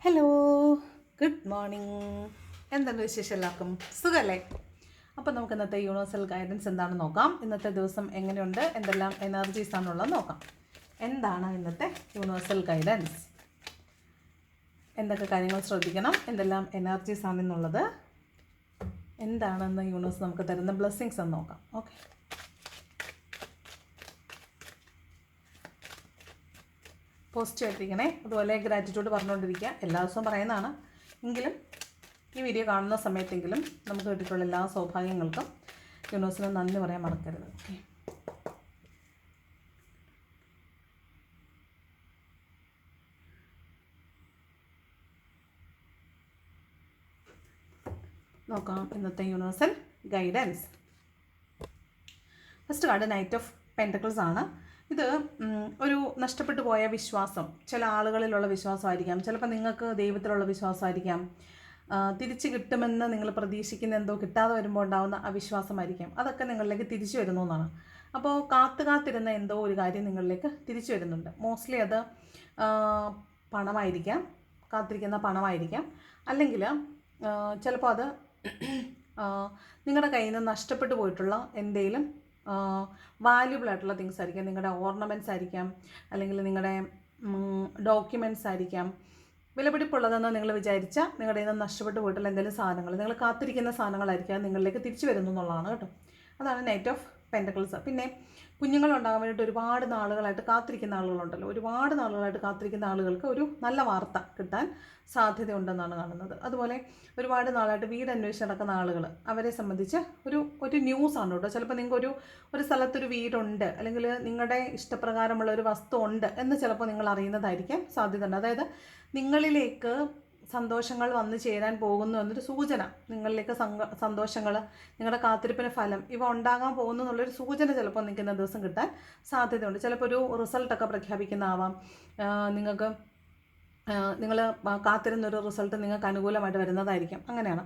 Hello, good morning. എന്താണ് വിശേഷം? എല്ലാവർക്കും സുഖമല്ലേ? അപ്പോൾ നമുക്ക് ഇന്നത്തെ യൂണിവേഴ്സൽ ഗൈഡൻസ് എന്താണെന്ന് നോക്കാം. ഇന്നത്തെ ദിവസം എങ്ങനെയുണ്ട്, എന്തെല്ലാം എനർജീസ് ആണുള്ളത് നോക്കാം. എന്താണ് ഇന്നത്തെ യൂണിവേഴ്സൽ ഗൈഡൻസ്, എന്തൊക്കെ കാര്യങ്ങൾ ശ്രദ്ധിക്കണം, എന്തെല്ലാം എനർജീസ് ആണെന്നുള്ളത്, എന്താണെന്ന് യൂണിവേഴ്സ് നമുക്ക് തരുന്ന ബ്ലെസ്സിങ്സ് എന്ന് നോക്കാം. ഓക്കെ, പോസിറ്റീവ് ആയിട്ടിരിക്കണേ. അതുപോലെ ഗ്രാറ്റിറ്റ്യൂഡ് പറഞ്ഞുകൊണ്ടിരിക്കുക. എല്ലാ ദിവസവും പറയുന്നതാണ്, എങ്കിലും ഈ വീഡിയോ കാണുന്ന സമയത്തെങ്കിലും നമുക്ക് കിട്ടിയിട്ടുള്ള എല്ലാ സൗഭാഗ്യങ്ങൾക്കും യൂണിവേഴ്സിന് നന്ദി പറയാൻ മറക്കരുത്. ഓക്കെ, നോക്കാം ഇന്നത്തെ universal guidance. First card knight of pentacles ആണ്. ഇത് ഒരു നഷ്ടപ്പെട്ടു പോയ വിശ്വാസം, ചില ആളുകളിലുള്ള വിശ്വാസമായിരിക്കാം, ചിലപ്പോൾ നിങ്ങൾക്ക് ദൈവത്തിലുള്ള വിശ്വാസമായിരിക്കാം, തിരിച്ച് കിട്ടുമെന്ന് നിങ്ങൾ പ്രതീക്ഷിക്കുന്ന എന്തോ കിട്ടാതെ വരുമ്പോൾ ഉണ്ടാകുന്ന അവിശ്വാസമായിരിക്കാം. അതൊക്കെ നിങ്ങളിലേക്ക് തിരിച്ചു വരുന്നു എന്നാണ്. അപ്പോൾ കാത്തിരുന്ന എന്തോ ഒരു കാര്യം നിങ്ങളിലേക്ക് തിരിച്ചു വരുന്നുണ്ട്. മോസ്റ്റ്ലി അത് പണമായിരിക്കാം, കാത്തിരിക്കുന്ന പണമായിരിക്കാം, അല്ലെങ്കിൽ ചിലപ്പോൾ അത് നിങ്ങളുടെ കയ്യിൽ നിന്ന് നഷ്ടപ്പെട്ടു പോയിട്ടുള്ള എന്തെങ്കിലും വാല്യുബിൾ ആയിട്ടുള്ള തിങ്സ് ആയിരിക്കാം. നിങ്ങളുടെ ഓർണമെൻറ്റ്സ് ആയിരിക്കാം, അല്ലെങ്കിൽ നിങ്ങളുടെ ഡോക്യുമെൻറ്റ്സ് ആയിരിക്കാം. വിലപിടിപ്പുള്ളതെന്ന് നിങ്ങൾ വിചാരിച്ച നിങ്ങളുടെ നിന്ന് നഷ്ടപ്പെട്ടു പോയിട്ടുള്ള എന്തെങ്കിലും സാധനങ്ങൾ, നിങ്ങൾ കാത്തിരിക്കുന്ന സാധനങ്ങളായിരിക്കാം നിങ്ങളിലേക്ക് തിരിച്ചു വരുന്നു എന്നുള്ളതാണ് കേട്ടോ. അതാണ് നൈറ്റ് ഓഫ് പെൻറ്റക്കിൾസ്. പിന്നെ കുഞ്ഞുങ്ങളുണ്ടാകാൻ വേണ്ടിയിട്ട് ഒരുപാട് നാളുകളായിട്ട് കാത്തിരിക്കുന്ന ആളുകളുണ്ടല്ലോ, ഒരുപാട് നാളുകളായിട്ട് കാത്തിരിക്കുന്ന ആളുകൾക്ക് ഒരു നല്ല വാർത്ത കിട്ടാൻ സാധ്യതയുണ്ടെന്നാണ് കാണുന്നത്. അതുപോലെ ഒരുപാട് നാളായിട്ട് വീട് അന്വേഷിച്ച് നടക്കുന്ന ആളുകൾ, അവരെ സംബന്ധിച്ച് ഒരു ന്യൂസാണ് കേട്ടോ. ചിലപ്പോൾ നിങ്ങൾക്ക് ഒരു സ്ഥലത്തൊരു വീടുണ്ട്, അല്ലെങ്കിൽ നിങ്ങളുടെ ഇഷ്ടപ്രകാരമുള്ള ഒരു വസ്തു ഉണ്ട് എന്ന് ചിലപ്പോൾ നിങ്ങൾ അറിയുന്നതായിരിക്കാൻ സാധ്യതയുണ്ട്. അതായത് നിങ്ങളിലേക്ക് സന്തോഷങ്ങൾ വന്നു ചേരാൻ പോകുന്നു എന്നൊരു സൂചന, നിങ്ങളിലേക്ക് സന്തോഷങ്ങൾ, നിങ്ങളുടെ കാത്തിരിപ്പിന് ഫലം ഇവ ഉണ്ടാകാൻ പോകുന്നു എന്നുള്ളൊരു സൂചന ചിലപ്പോൾ നിങ്ങൾക്ക് ഇന്ന ദിവസം കിട്ടാൻ സാധ്യതയുണ്ട്. ചിലപ്പോൾ ഒരു റിസൾട്ടൊക്കെ പ്രഖ്യാപിക്കുന്നതാവാം. നിങ്ങൾ കാത്തിരുന്നൊരു റിസൾട്ട് നിങ്ങൾക്ക് അനുകൂലമായിട്ട് വരുന്നതായിരിക്കും. അങ്ങനെയാണ്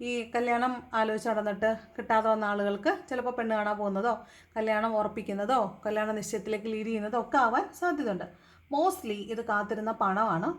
ഈ കല്യാണം ആലോചിച്ച് നടന്നിട്ട് കിട്ടാതെ വന്ന ആളുകൾക്ക് ചിലപ്പോൾ പെണ്ണ് കാണാൻ പോകുന്നതോ, കല്യാണം ഉറപ്പിക്കുന്നതോ, കല്യാണ നിശ്ചയത്തിലേക്ക് ലീഡ് ചെയ്യുന്നതോ ഒക്കെ ആവാൻ സാധ്യതയുണ്ട്. മോസ്റ്റ്ലി ഇത് കാത്തിരുന്ന പണമാണ്,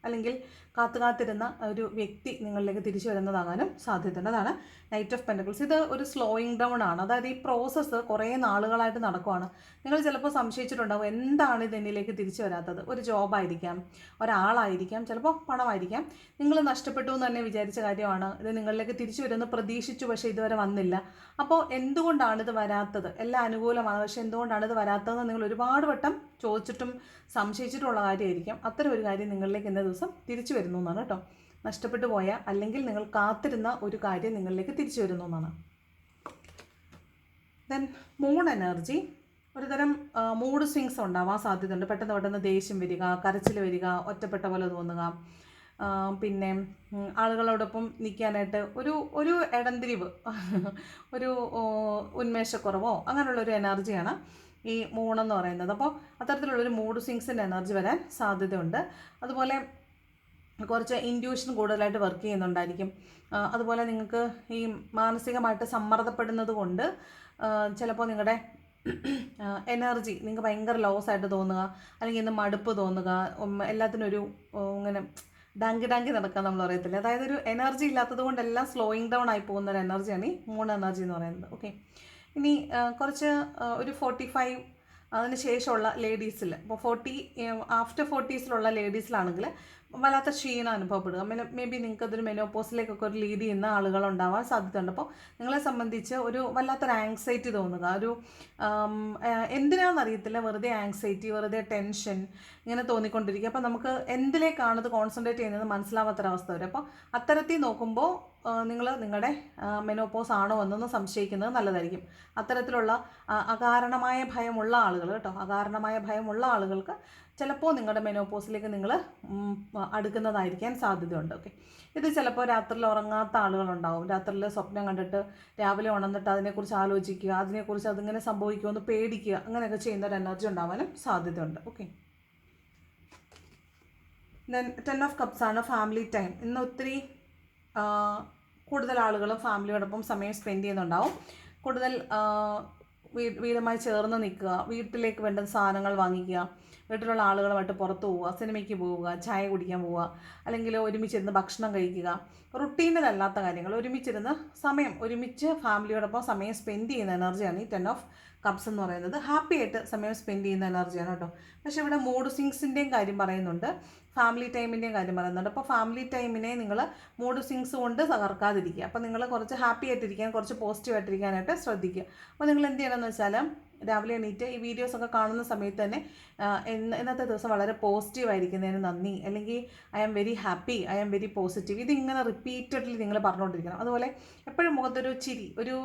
അല്ലെങ്കിൽ കാത്തിരുന്ന ഒരു വ്യക്തി നിങ്ങളിലേക്ക് തിരിച്ചു വരുന്നതാകാനും സാധ്യതയുണ്ട്. അതാണ് നൈറ്റ് ഓഫ് പെൻറ്റക്കിൾസ്. ഇത് ഒരു സ്ലോയിങ് ഡൗൺ ആണ്. അതായത് ഈ പ്രോസസ്സ് കുറേ നാളുകളായിട്ട് നടക്കുവാണ്. നിങ്ങൾ ചിലപ്പോൾ സംശയിച്ചിട്ടുണ്ടാവും, എന്താണ് ഇത് എന്നിലേക്ക് തിരിച്ചു വരാത്തത്? ഒരു ജോബായിരിക്കാം, ഒരാളായിരിക്കാം, ചിലപ്പോൾ പണമായിരിക്കാം. നിങ്ങൾ നഷ്ടപ്പെട്ടു എന്ന് തന്നെ വിചാരിച്ച കാര്യമാണ്. ഇത് നിങ്ങളിലേക്ക് തിരിച്ചു വരുമെന്ന് പ്രതീക്ഷിച്ചു, പക്ഷേ ഇതുവരെ വന്നില്ല. അപ്പോൾ എന്തുകൊണ്ടാണ് ഇത് വരാത്തത്? എല്ലാം അനുകൂലമാണ്, പക്ഷേ എന്തുകൊണ്ടാണ് ഇത് വരാത്തതെന്ന് നിങ്ങൾ ഒരുപാട് വട്ടം ചോദിച്ചിട്ടും സംശയിച്ചിട്ടുള്ള കാര്യമായിരിക്കാം. അത്തരം ഒരു കാര്യം നിങ്ങളിലേക്ക് ഇന്ന ദിവസം തിരിച്ചു വരുന്നു എന്നാണ് കേട്ടോ. നഷ്ടപ്പെട്ടു പോയ, അല്ലെങ്കിൽ നിങ്ങൾ കാത്തിരുന്ന ഒരു കാര്യം നിങ്ങളിലേക്ക് തിരിച്ചു വരുന്നു എന്നാണ്. Then moon energy. ഒരുതരം മൂഡ് സ്വിങ്സ് ഉണ്ടാവാൻ സാധ്യതയുണ്ട്. പെട്ടെന്ന് ദേഷ്യം വരിക, കരച്ചിൽ വരിക, ഒറ്റപ്പെട്ട പോലെ തോന്നുക, പിന്നെ ആളുകളോടൊപ്പം നിൽക്കാനായിട്ട് ഒരു ഇടംതിരിവ്, ഒരു ഉന്മേഷക്കുറവോ അങ്ങനെയുള്ളൊരു എനർജിയാണ് ഈ മൂണെന്ന് പറയുന്നത്. അപ്പോൾ അത്തരത്തിലുള്ളൊരു മൂഡ് സ്വിങ്സിൻ്റെ എനർജി വരാൻ സാധ്യതയുണ്ട്. അതുപോലെ കുറച്ച് ഇൻറ്റ്യൂഷൻ കൂടുതലായിട്ട് വർക്ക് ചെയ്യുന്നുണ്ടായിരിക്കും. അതുപോലെ നിങ്ങൾക്ക് ഈ മാനസികമായിട്ട് സമ്മർദ്ദപ്പെടുന്നത് കൊണ്ട് ചിലപ്പോൾ നിങ്ങളുടെ എനർജി നിങ്ങൾക്ക് ഭയങ്കര ലോസ് ആയിട്ട് തോന്നുക, അല്ലെങ്കിൽ ഇന്ന് മടുപ്പ് തോന്നുക, എല്ലാത്തിനും ഒരു ഇങ്ങനെ ഡാങ്കി നടക്കുക നമ്മൾ പറയത്തില്ല. അതായത് ഒരു എനർജി ഇല്ലാത്തത് കൊണ്ട് എല്ലാം സ്ലോയിങ് ഡൗൺ ആയി പോകുന്ന ഒരു എനർജിയാണ് ഈ മൂൺ എനർജി എന്ന് പറയുന്നത്. ഓക്കെ, ഇനി കുറച്ച് ഒരു 45 അതിന് ശേഷമുള്ള ലേഡീസിൽ, ഇപ്പോൾ ആഫ്റ്റർ 40s ലേഡീസിലാണെങ്കിൽ വല്ലാത്ത ക്ഷീണം അനുഭവപ്പെടുക. മേ ബി നിങ്ങൾക്ക് അതൊരു മെനോപോസിലേക്കൊക്കെ ഒരു ലീഡ് ചെയ്യുന്ന ആളുകളുണ്ടാവാൻ സാധ്യതയുണ്ട്. അപ്പോൾ നിങ്ങളെ സംബന്ധിച്ച് ഒരു വല്ലാത്തൊരു ആങ്സൈറ്റി തോന്നുക, ഒരു എന്തിനാണെന്നറിയത്തില്ല, വെറുതെ ആങ്സൈറ്റി, വെറുതെ ടെൻഷൻ ഇങ്ങനെ തോന്നിക്കൊണ്ടിരിക്കുക. അപ്പോൾ നമുക്ക് എന്തിലേക്കാണ് ഇത് കോൺസെൻട്രേറ്റ് ചെയ്യുന്നത് മനസ്സിലാവാത്തൊരവസ്ഥ വരും. അപ്പോൾ അത്തരത്തിൽ നോക്കുമ്പോൾ നിങ്ങൾ നിങ്ങളുടെ മെനോപോസ് ആണോ എന്നൊന്ന് സംശയിക്കുന്നത് നല്ലതായിരിക്കും. അത്തരത്തിലുള്ള അകാരണമായ ഭയമുള്ള ആളുകൾ കേട്ടോ, അകാരണമായ ഭയമുള്ള ആളുകൾക്ക് ചിലപ്പോൾ നിങ്ങളുടെ മെനോപോസിലേക്ക് നിങ്ങൾ അടുക്കുന്നതായിരിക്കാൻ സാധ്യതയുണ്ട്. ഓക്കെ, ഇത് ചിലപ്പോൾ രാത്രിയിൽ ഉറങ്ങാത്ത ആളുകളുണ്ടാവും. രാത്രിയിൽ സ്വപ്നം കണ്ടിട്ട് രാവിലെ ഉണർന്നിട്ട് അതിനെക്കുറിച്ച് ആലോചിക്കുക, അതിനെക്കുറിച്ച് അതിങ്ങനെ സംഭവിക്കുമെന്ന് പേടിക്കുക, അങ്ങനെയൊക്കെ ചെയ്യുന്ന ഒരു എനർജി ഉണ്ടാവാനും സാധ്യതയുണ്ട്. ഓക്കെ, ദെൻ 10 ഓഫ് കപ്സ് ആണ് ഫാമിലി ടൈം. ഇന്ന് ഒത്തിരി കൂടുതൽ ആളുകളും ഫാമിലിയോടൊപ്പം സമയം സ്പെൻഡ് ചെയ്യുന്നുണ്ടാവും. കൂടുതൽ വീടുമായി ചേർന്ന് നിൽക്കുക, വീട്ടിലേക്ക് വേണ്ട സാധനങ്ങൾ വാങ്ങിക്കുക, വീട്ടിലുള്ള ആളുകളുമായിട്ട് പുറത്ത് പോവുക, സിനിമയ്ക്ക് പോവുക, ചായ കുടിക്കാൻ പോവുക, അല്ലെങ്കിൽ ഒരുമിച്ചിരുന്ന് ഭക്ഷണം കഴിക്കുക, റുട്ടീനിലല്ലാത്ത കാര്യങ്ങൾ ഒരുമിച്ചിരുന്ന് ഒരുമിച്ച് ഫാമിലിയോടൊപ്പം സമയം സ്പെൻഡ് ചെയ്യുന്ന എനർജിയാണ് ഈ 10 of Cups എന്ന് പറയുന്നത്. ഹാപ്പി ആയിട്ട് സമയം സ്പെൻഡ് ചെയ്യുന്ന എനർജിയാണ് കേട്ടോ. പക്ഷേ ഇവിടെ മൂഡ് സ്വിങ്സിൻ്റെയും കാര്യം പറയുന്നുണ്ട്, ഫാമിലി ടൈമിൻ്റെയും കാര്യം പറയുന്നുണ്ട്. അപ്പോൾ ഫാമിലി ടൈമിനെ നിങ്ങൾ മൂഡ് സ്വിങ്സ് കൊണ്ട് തകർക്കാതിരിക്കുക. അപ്പോൾ നിങ്ങൾ കുറച്ച് ഹാപ്പി ആയിട്ടിരിക്കാൻ, കുറച്ച് പോസിറ്റീവായിട്ടിരിക്കാനായിട്ട് ശ്രദ്ധിക്കുക. അപ്പോൾ നിങ്ങൾ എന്ത് ചെയ്യണമെന്ന് വെച്ചാൽ രാവിലെ എണീറ്റ് ഈ വീഡിയോസൊക്കെ കാണുന്ന സമയത്ത് തന്നെ ഇന്നത്തെ ദിവസം വളരെ പോസിറ്റീവായിരിക്കുന്നതിന് നന്ദി, അല്ലെങ്കിൽ I am very happy, I am very positive, ഇതിങ്ങനെ റിപ്പീറ്റഡ്ലി നിങ്ങൾ പറഞ്ഞുകൊണ്ടിരിക്കണം. അതുപോലെ എപ്പോഴും മുഖത്തൊരു ചിരി, ഒരു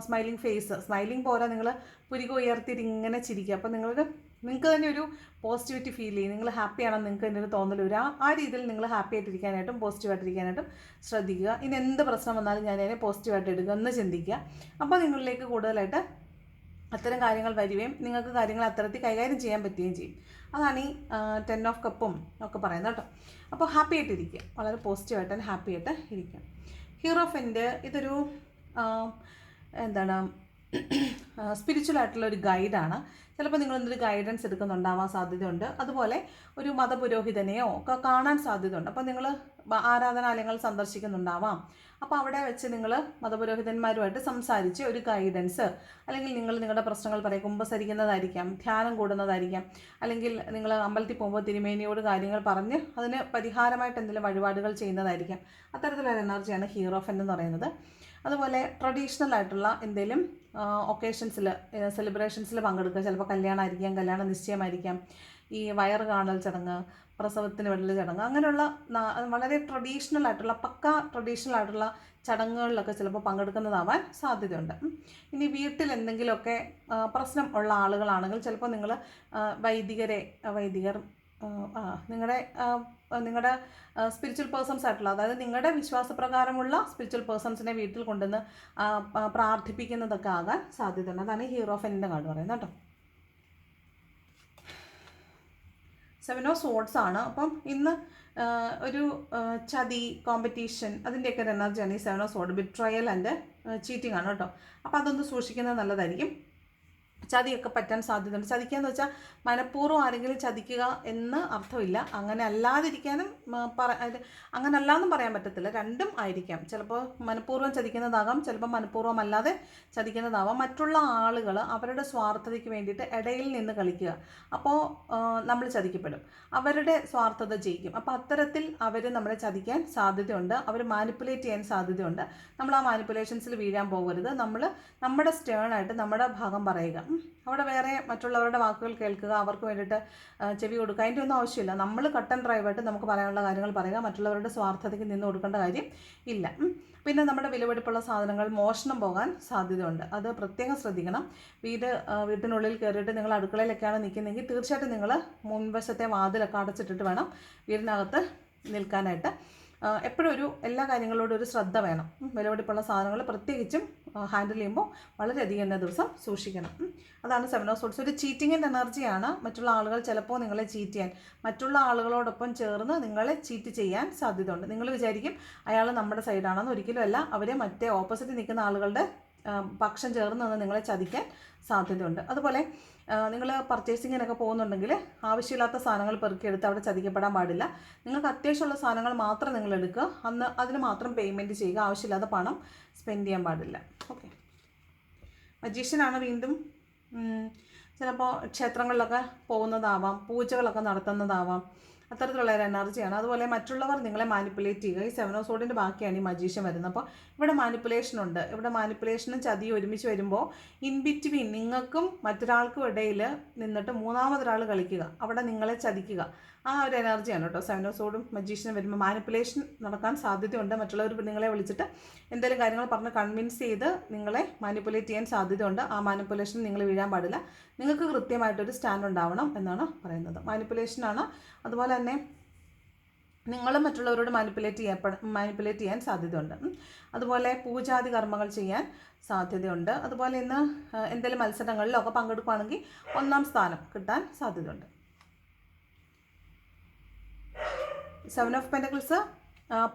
സ്മൈലിംഗ് ഫേസ്, സ്മൈലിംഗ് പോലെ നിങ്ങൾ പുരിക ഉയർത്തിയിട്ട് ഇങ്ങനെ ചിരിക്കുക. അപ്പോൾ നിങ്ങൾക്ക് തന്നെ ഒരു പോസിറ്റിവിറ്റി ഫീൽ ചെയ്യും, നിങ്ങൾ ഹാപ്പിയാണെന്ന് നിങ്ങൾക്ക് തന്നെ ഒരു തോന്നൽ വരും. ആ രീതിയിൽ നിങ്ങൾ ഹാപ്പി ആയിട്ടിരിക്കാനായിട്ടും പോസിറ്റീവായിട്ടിരിക്കാനായിട്ടും ശ്രദ്ധിക്കുക. ഇനി എന്ത് പ്രശ്നം വന്നാലും ഞാൻ അതിനെ പോസിറ്റീവായിട്ട് എടുക്കുക എന്ന് ചിന്തിക്കുക. അപ്പോൾ നിങ്ങളിലേക്ക് കൂടുതലായിട്ട് അത്തരം കാര്യങ്ങൾ വരികയും നിങ്ങൾക്ക് കാര്യങ്ങൾ അത്തരത്തിൽ കൈകാര്യം ചെയ്യാൻ പറ്റുകയും ചെയ്യും. അതാണ് ഈ 10 of Cups ഒക്കെ പറയുന്നത് കേട്ടോ. അപ്പോൾ ഹാപ്പി ആയിട്ടിരിക്കുക, വളരെ പോസിറ്റീവായിട്ട് തന്നെ ഹാപ്പി ആയിട്ട് ഇരിക്കുക. ഹീറോഫൻ്റ് ഇതൊരു എന്താണ് സ്പിരിച്വൽ ആയിട്ടുള്ള ഒരു ഗൈഡാണ്. ചിലപ്പോൾ നിങ്ങളെന്തൊരു ഗൈഡൻസ് എടുക്കുന്നുണ്ടാവാൻ സാധ്യതയുണ്ട്. അതുപോലെ ഒരു മതപുരോഹിതനെയോ ഒക്കെ കാണാൻ സാധ്യതയുണ്ട്. അപ്പോൾ നിങ്ങൾ ആരാധനാലയങ്ങൾ സന്ദർശിക്കുന്നുണ്ടാവാം. അപ്പോൾ അവിടെ വെച്ച് നിങ്ങൾ മതപുരോഹിതന്മാരുമായിട്ട് സംസാരിച്ച് ഒരു ഗൈഡൻസ്, അല്ലെങ്കിൽ നിങ്ങൾ നിങ്ങളുടെ പ്രശ്നങ്ങൾ പറയും, കുമ്പസരിക്കുന്നതായിരിക്കാം, ധ്യാനം കൂടുന്നതായിരിക്കാം, അല്ലെങ്കിൽ നിങ്ങൾ അമ്പലത്തിൽ പോകുമ്പോൾ തിരുമേനിയോട് കാര്യങ്ങൾ പറഞ്ഞ് അതിന് പരിഹാരമായിട്ട് എന്തെങ്കിലും വഴിപാടുകൾ ചെയ്യുന്നതായിരിക്കാം. അത്തരത്തിലൊരു എനർജിയാണ് ഹീറോഫൻ്റ് എന്ന് പറയുന്നത്. അതുപോലെ ട്രഡീഷണൽ ആയിട്ടുള്ള എന്തെങ്കിലും ഒക്കേഷൻസിൽ, സെലിബ്രേഷൻസിൽ പങ്കെടുക്കുക. ചിലപ്പോൾ കല്യാണമായിരിക്കാം, കല്യാണ നിശ്ചയമായിരിക്കാം, ഈ വയറ് കാണൽ ചടങ്ങ്, പ്രസവത്തിന് വെള്ളൽ ചടങ്ങ്, അങ്ങനെയുള്ള വളരെ ട്രഡീഷണൽ ആയിട്ടുള്ള ട്രഡീഷണൽ ആയിട്ടുള്ള ചടങ്ങുകളിലൊക്കെ ചിലപ്പോൾ പങ്കെടുക്കുന്നതാവാൻ സാധ്യതയുണ്ട്. ഇനി വീട്ടിൽ എന്തെങ്കിലുമൊക്കെ പ്രശ്നം ഉള്ള ആളുകളാണെങ്കിൽ ചിലപ്പോൾ നിങ്ങൾ വൈദികർ നിങ്ങളുടെ സ്പിരിച്വൽ പേഴ്സൺസ് ആയിട്ടുള്ള, അതായത് നിങ്ങളുടെ വിശ്വാസപ്രകാരമുള്ള സ്പിരിച്വൽ പേഴ്സൺസിനെ വീട്ടിൽ കൊണ്ടുവന്ന് പ്രാർത്ഥിപ്പിക്കുന്നതൊക്കെ ആകാൻ സാധ്യതയുണ്ട്. അതാണ് ഹീറോഫൻ്റിൻ്റെ കാർഡ് പറയുന്നത് കേട്ടോ. 7 of Swords ആണ്. അപ്പം ഇന്ന് ഒരു ചതി, കോമ്പറ്റീഷൻ, അതിൻ്റെയൊക്കെ ഒരു എനർജിയാണ് ഈ 7 of Swords. Betrayal and cheating ആണ് കേട്ടോ. അപ്പോൾ അതൊന്ന് സൂക്ഷിക്കുന്നത് നല്ലതായിരിക്കും. ചതിയൊക്കെ പറ്റാൻ സാധ്യതയുണ്ട്. ചതിക്കാന്ന് വെച്ചാൽ മനഃപൂർവ്വം ആരെങ്കിലും ചതിക്കുക എന്ന് അർത്ഥമില്ല. അങ്ങനെ അല്ലാതിരിക്കാനും അങ്ങനെ അല്ലാന്നും പറയാൻ പറ്റത്തില്ല, രണ്ടും ആയിരിക്കാം. ചിലപ്പോൾ മനഃപൂർവ്വം ചതിക്കുന്നതാകാം, ചിലപ്പോൾ മനഃപൂർവ്വം അല്ലാതെ ചതിക്കുന്നതാവാം. മറ്റുള്ള ആളുകൾ അവരുടെ സ്വാർത്ഥതയ്ക്ക് വേണ്ടിയിട്ട് ഇടയിൽ നിന്ന് കളിക്കുക. അപ്പോൾ നമ്മൾ ചതിക്കപ്പെടും, അവരുടെ സ്വാർത്ഥത ജയിക്കും. അപ്പോൾ അത്തരത്തിൽ അവർ നമ്മളെ ചതിക്കാൻ സാധ്യതയുണ്ട്, അവർ മാനിപ്പുലേറ്റ് ചെയ്യാൻ സാധ്യതയുണ്ട്. നമ്മൾ ആ മാനിപ്പുലേഷൻസിൽ വീഴാൻ പോകരുത്. നമ്മൾ നമ്മുടെ സ്റ്റേണായിട്ട് നമ്മുടെ ഭാഗം പറയുക. അവിടെ വേറെ മറ്റുള്ളവരുടെ വാക്കുകൾ കേൾക്കുക, അവർക്ക് വേണ്ടിയിട്ട് ചെവി കൊടുക്കുക, അതിൻ്റെ ഒന്നും ആവശ്യമില്ല. നമ്മൾ കട്ട് ആൻഡ് ഡ്രൈവായിട്ട് നമുക്ക് പറയാനുള്ള കാര്യങ്ങൾ പറയുക, മറ്റുള്ളവരുടെ സ്വാർത്ഥതയ്ക്ക് നിന്ന് കൊടുക്കേണ്ട കാര്യം ഇല്ല. പിന്നെ നമ്മുടെ വിലപിടിപ്പുള്ള സാധനങ്ങൾ മോഷണം പോകാൻ സാധ്യതയുണ്ട്, അത് പ്രത്യേകം ശ്രദ്ധിക്കണം. വീട്ടിനുള്ളിൽ കയറിയിട്ട് നിങ്ങൾ അടുക്കളയിലൊക്കെയാണ് നിൽക്കുന്നതെങ്കിൽ തീർച്ചയായിട്ടും നിങ്ങൾ മുൻവശത്തെ വാതിലൊക്കെ അടച്ചിട്ടിട്ട് വേണം വീടിനകത്ത് നിൽക്കാനായിട്ട്. എപ്പോഴും എല്ലാ കാര്യങ്ങളോടും ഒരു ശ്രദ്ധ വേണം. വിലപിടിപ്പുള്ള സാധനങ്ങൾ പ്രത്യേകിച്ചും ഹാൻഡിൽ ചെയ്യുമ്പോൾ വളരെയധികം തന്നെ ദിവസം സൂക്ഷിക്കണം. അതാണ് 7 of Swords. ഒരു ചീറ്റിങ്ങിൻ്റെ എനർജിയാണ്. മറ്റുള്ള ആളുകൾ ചിലപ്പോൾ നിങ്ങളെ ചീറ്റ് ചെയ്യാൻ, മറ്റുള്ള ആളുകളോടൊപ്പം ചേർന്ന് നിങ്ങളെ ചീറ്റ് ചെയ്യാൻ സാധ്യതയുണ്ട്. നിങ്ങൾ വിചാരിക്കും അയാൾ നമ്മുടെ സൈഡാണെന്ന്, ഒരിക്കലും അല്ല. അവരെ മറ്റേ ഓപ്പോസിറ്റ് നിൽക്കുന്ന ആളുകളുടെ പക്ഷം ചേർന്ന് നിന്ന് നിങ്ങളെ ചതിക്കാൻ സാധ്യതയുണ്ട്. അതുപോലെ നിങ്ങൾ പർച്ചേസിങ്ങിനൊക്കെ പോകുന്നുണ്ടെങ്കിൽ ആവശ്യമില്ലാത്ത സാധനങ്ങൾ പെറുക്കിയെടുത്ത് അവിടെ ചതിക്കപ്പെടാൻ പാടില്ല. നിങ്ങൾക്ക് അത്യാവശ്യമുള്ള സാധനങ്ങൾ മാത്രം നിങ്ങൾ എടുക്കുക, അതിന് മാത്രം പേയ്മെൻറ്റ് ചെയ്യുക. ആവശ്യമില്ലാത്ത പണം സ്പെൻഡ് ചെയ്യാൻ പാടില്ല. ഓക്കെ. മജീഷ്യനാണ്. വീണ്ടും ചിലപ്പോൾ ക്ഷേത്രങ്ങളിലൊക്കെ പോകുന്നതാവാം, പൂജകളൊക്കെ നടത്തുന്നതാവാം, അത്തരത്തിലുള്ള ഒരു എനർജിയാണ്. അതുപോലെ മറ്റുള്ളവർ നിങ്ങളെ മാനിപ്പുലേറ്റ് ചെയ്യുക. ഈ 7 of Swords ബാക്കിയാണ് ഈ മജീഷ്യൻ വരുന്നത്. അപ്പോൾ ഇവിടെ മാനിപ്പുലേഷൻ ഉണ്ട്. ഇവിടെ മാനിപ്പുലേഷനും ചതിയും ഒരുമിച്ച് വരുമ്പോൾ ഇൻ ബിറ്റ്വീൻ നിങ്ങൾക്കും മറ്റൊരാൾക്കും ഇടയിൽ നിന്നിട്ട് മൂന്നാമതൊരാൾ കളിക്കുക, അവിടെ നിങ്ങളെ ചതിക്കുക, ആ ഒരു എനർജിയാണ് കേട്ടോ 7 of Swords മജീഷ്യൻ വരുമ്പോൾ. മാനിപ്പുലേഷൻ നടക്കാൻ സാധ്യതയുണ്ട്. മറ്റുള്ളവർ നിങ്ങളെ വിളിച്ചിട്ട് എന്തെങ്കിലും കാര്യങ്ങൾ പറഞ്ഞ് കൺവിൻസ് ചെയ്ത് നിങ്ങളെ മാനിപ്പുലേറ്റ് ചെയ്യാൻ സാധ്യതയുണ്ട്. ആ മാനിപ്പുലേഷൻ നിങ്ങൾ വീഴാൻ പാടില്ല. നിങ്ങൾക്ക് കൃത്യമായിട്ടൊരു സ്റ്റാൻഡ് ഉണ്ടാവണം എന്നാണ് പറയുന്നത്. മാനിപ്പുലേഷനാണ്. അതുപോലെ തന്നെ നിങ്ങളും മറ്റുള്ളവരോട് മാനിപ്പുലേറ്റ് ചെയ്യാൻ സാധ്യതയുണ്ട്. അതുപോലെ പൂജാതി കർമ്മങ്ങൾ ചെയ്യാൻ സാധ്യതയുണ്ട്. അതുപോലെ ഇന്ന് എന്തെങ്കിലും മത്സരങ്ങളിലൊക്കെ പങ്കെടുക്കുകയാണെങ്കിൽ 1ാം സ്ഥാനം കിട്ടാൻ സാധ്യതയുണ്ട്. 7 of Pentacles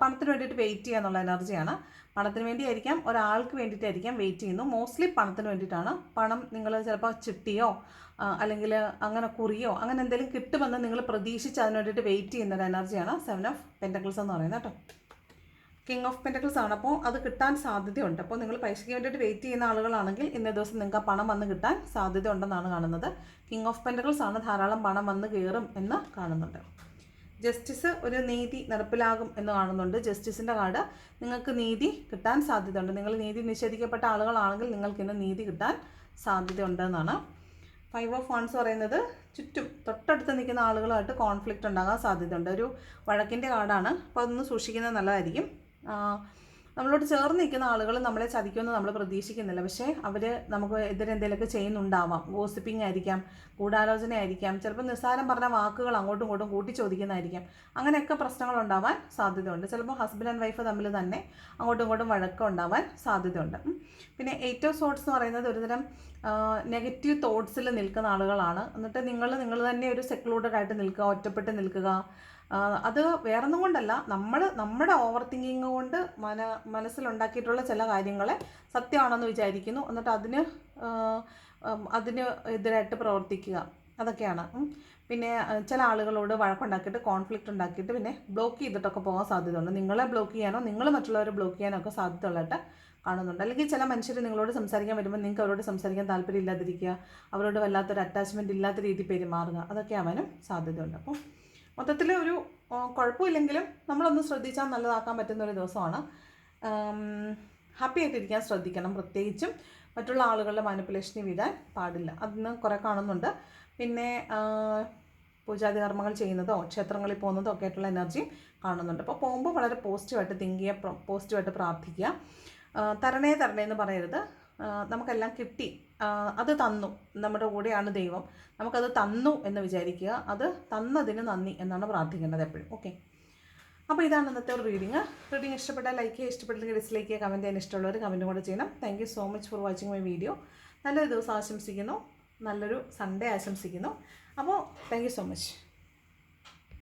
പണത്തിന് വേണ്ടിയിട്ട് വെയിറ്റ് ചെയ്യുക എന്നുള്ള എനർജിയാണ്. പണത്തിന് വേണ്ടിയായിരിക്കാം, ഒരാൾക്ക് വേണ്ടിയിട്ടായിരിക്കാം വെയിറ്റ് ചെയ്യുന്നു. മോസ്റ്റ്ലി പണത്തിന് വേണ്ടിയിട്ടാണ്. പണം നിങ്ങൾ ചിലപ്പോൾ ചിട്ടിയോ അല്ലെങ്കിൽ അങ്ങനെ കുറിയോ അങ്ങനെ എന്തെങ്കിലും കിട്ടുമെന്ന് നിങ്ങൾ പ്രതീക്ഷിച്ച് അതിന് വേണ്ടിയിട്ട് വെയിറ്റ് ചെയ്യുന്ന ഒരു എനർജിയാണ് 7 ഓഫ് പെൻറ്റക്കിൾസ് എന്ന് പറയുന്നത് കേട്ടോ. കിങ് ഓഫ് പെൻറ്റക്കിൾസ് ആണ്. അപ്പോൾ അത് കിട്ടാൻ സാധ്യതയുണ്ട്. അപ്പോൾ നിങ്ങൾ പൈസയ്ക്ക് വേണ്ടിയിട്ട് വെയിറ്റ് ചെയ്യുന്ന ആളുകളാണെങ്കിൽ ഇന്നേ ദിവസം നിങ്ങൾക്ക് ആ പണം വന്ന് കിട്ടാൻ സാധ്യത ഉണ്ടെന്നാണ് കാണുന്നത്. കിങ് ഓഫ് പെൻറ്റക്കിൾസ് ആണ്, ധാരാളം പണം വന്ന് കയറും എന്ന് കാണുന്നുണ്ട്. ജസ്റ്റിസ്, ഒരു നീതി നടപ്പിലാകും എന്ന് കാണുന്നുണ്ട്. ജസ്റ്റിസിൻ്റെ കാർഡ്, നിങ്ങൾക്ക് നീതി കിട്ടാൻ സാധ്യതയുണ്ട്. നിങ്ങൾ നീതി നിഷേധിക്കപ്പെട്ട ആളുകളാണെങ്കിൽ നിങ്ങൾക്ക് ഇന്ന് നീതി കിട്ടാൻ സാധ്യതയുണ്ടെന്നാണ്. 5 ഓഫ് വൺസ് പറയുന്നത് ചുറ്റും തൊട്ടടുത്ത് നിൽക്കുന്ന ആളുകളുമായിട്ട് കോൺഫ്ലിക്റ്റ് ഉണ്ടാകാൻ സാധ്യതയുണ്ട്. ഒരു വഴക്കിൻ്റെ കാർഡാണ്. അപ്പോൾ അതൊന്ന് സൂക്ഷിക്കുന്നത് നല്ലതായിരിക്കും. നമ്മളോട് ചേർന്ന് നിൽക്കുന്ന ആളുകൾ നമ്മളെ ചതിക്കുമെന്ന് നമ്മൾ പ്രതീക്ഷിക്കുന്നില്ല. പക്ഷേ അവർ നമുക്ക് എതിരെ എന്തെങ്കിലുമൊക്കെ ചെയ്യുന്നുണ്ടാവാം. ഗോസിപ്പിംഗ് ആയിരിക്കാം, ഗൂഢാലോചന ആയിരിക്കാം, ചിലപ്പോൾ നിസ്സാരം പറഞ്ഞ വാക്കുകൾ അങ്ങോട്ടും ഇങ്ങോട്ടും കൂട്ടി ചോദിക്കുന്നതായിരിക്കാം. അങ്ങനെയൊക്കെ പ്രശ്നങ്ങൾ ഉണ്ടാവാൻ സാധ്യതയുണ്ട്. ചിലപ്പോൾ ഹസ്ബൻഡ് ആൻഡ് വൈഫ് തമ്മിൽ തന്നെ അങ്ങോട്ടും ഇങ്ങോട്ടും വഴക്കം ഉണ്ടാവാൻ സാധ്യതയുണ്ട്. പിന്നെ 8 ഓഫ് സോർട്സ് എന്ന് പറയുന്നത് ഒരുതരം നെഗറ്റീവ് തോട്ട്സിൽ നിൽക്കുന്ന ആളുകളാണ്. എന്നിട്ട് നിങ്ങൾ തന്നെ ഒരു സെക്ലൂഡഡ് ആയിട്ട് നിൽക്കുക, ഒറ്റപ്പെട്ട് നിൽക്കുക. അത് വേറൊന്നും കൊണ്ടല്ല, നമ്മുടെ ഓവർ തിങ്കിങ് കൊണ്ട് മനസ്സിലുണ്ടാക്കിയിട്ടുള്ള ചില കാര്യങ്ങളെ സത്യമാണെന്ന് വിചാരിക്കുന്നു, എന്നിട്ട് അതിന് എതിരായിട്ട് പ്രവർത്തിക്കുക, അതൊക്കെയാണ്. പിന്നെ ചില ആളുകളോട് വഴക്കുണ്ടാക്കിയിട്ട് കോൺഫ്ലിക്റ്റ് ഉണ്ടാക്കിയിട്ട് പിന്നെ ബ്ലോക്ക് ചെയ്തിട്ടൊക്കെ പോകാൻ സാധ്യതയുണ്ട്. നിങ്ങളെ ബ്ലോക്ക് ചെയ്യാനോ നിങ്ങൾ മറ്റുള്ളവരെ ബ്ലോക്ക് ചെയ്യാനോ ഒക്കെ സാധ്യതയുള്ളതായിട്ട് കാണുന്നുണ്ട്. അല്ലെങ്കിൽ ചില മനുഷ്യർ നിങ്ങളോട് സംസാരിക്കാൻ വരുമ്പോൾ നിങ്ങൾക്ക് അവരോട് സംസാരിക്കാൻ താല്പര്യം ഇല്ലാതിരിക്കുക, അവരോട് വല്ലാത്തൊരു അറ്റാച്ച്മെൻറ്റ് ഇല്ലാത്ത രീതി പെരുമാറുക, അതൊക്കെ ആവാനും സാധ്യതയുണ്ട്. അപ്പോൾ മൊത്തത്തിൽ ഒരു കുഴപ്പമില്ലെങ്കിലും നമ്മളൊന്ന് ശ്രദ്ധിച്ചാൽ നല്ലതാക്കാൻ പറ്റുന്ന ഒരു ദിവസമാണ്. ഹാപ്പി ആയിട്ടിരിക്കാൻ ശ്രദ്ധിക്കണം. പ്രത്യേകിച്ചും മറ്റുള്ള ആളുകളുടെ മാനിപ്പുലേഷന് വീഴാൻ പാടില്ല. അതിന് കുറേ കാണുന്നുണ്ട്. പിന്നെ പൂജാതി കർമ്മങ്ങൾ ചെയ്യുന്നതോ ക്ഷേത്രങ്ങളിൽ പോകുന്നതോ ഒക്കെ ആയിട്ടുള്ള എനർജിയും കാണുന്നുണ്ട്. അപ്പോൾ പോകുമ്പോൾ വളരെ പോസിറ്റീവായിട്ട് തിങ്ക് ചെയ്യുക, പോസിറ്റീവായിട്ട് പ്രാർത്ഥിക്കുക. തരണേ എന്ന് പറയരുത്. നമുക്കെല്ലാം കിട്ടി, അത് തന്നു, നമ്മുടെ കൂടെയാണ് ദൈവം, നമുക്കത് തന്നു എന്ന് വിചാരിക്കുക. അത് തന്നതിന് നന്ദി എന്നാണ് പ്രാർത്ഥിക്കേണ്ടത് എപ്പോഴും. ഓക്കെ, അപ്പോൾ ഇതാണ് ഇന്നത്തെ ഒരു റീഡിങ്. ഇഷ്ടപ്പെട്ടാൽ ലൈക്ക് ചെയ്യുക, ഇഷ്ടപ്പെട്ടില്ലെങ്കിൽ ഡിസ്ലൈക്ക് ചെയ്യുക, കമൻറ്റ് ചെയ്യാൻ ഇഷ്ടമുള്ളവർ കമൻറ്റും കൂടെ ചെയ്യണം. Thank you so much for watching my video. നല്ലൊരു ദിവസം ആശംസിക്കുന്നു, നല്ലൊരു സൺഡേ ആശംസിക്കുന്നു. അപ്പോൾ താങ്ക് യു സോ മച്ച്.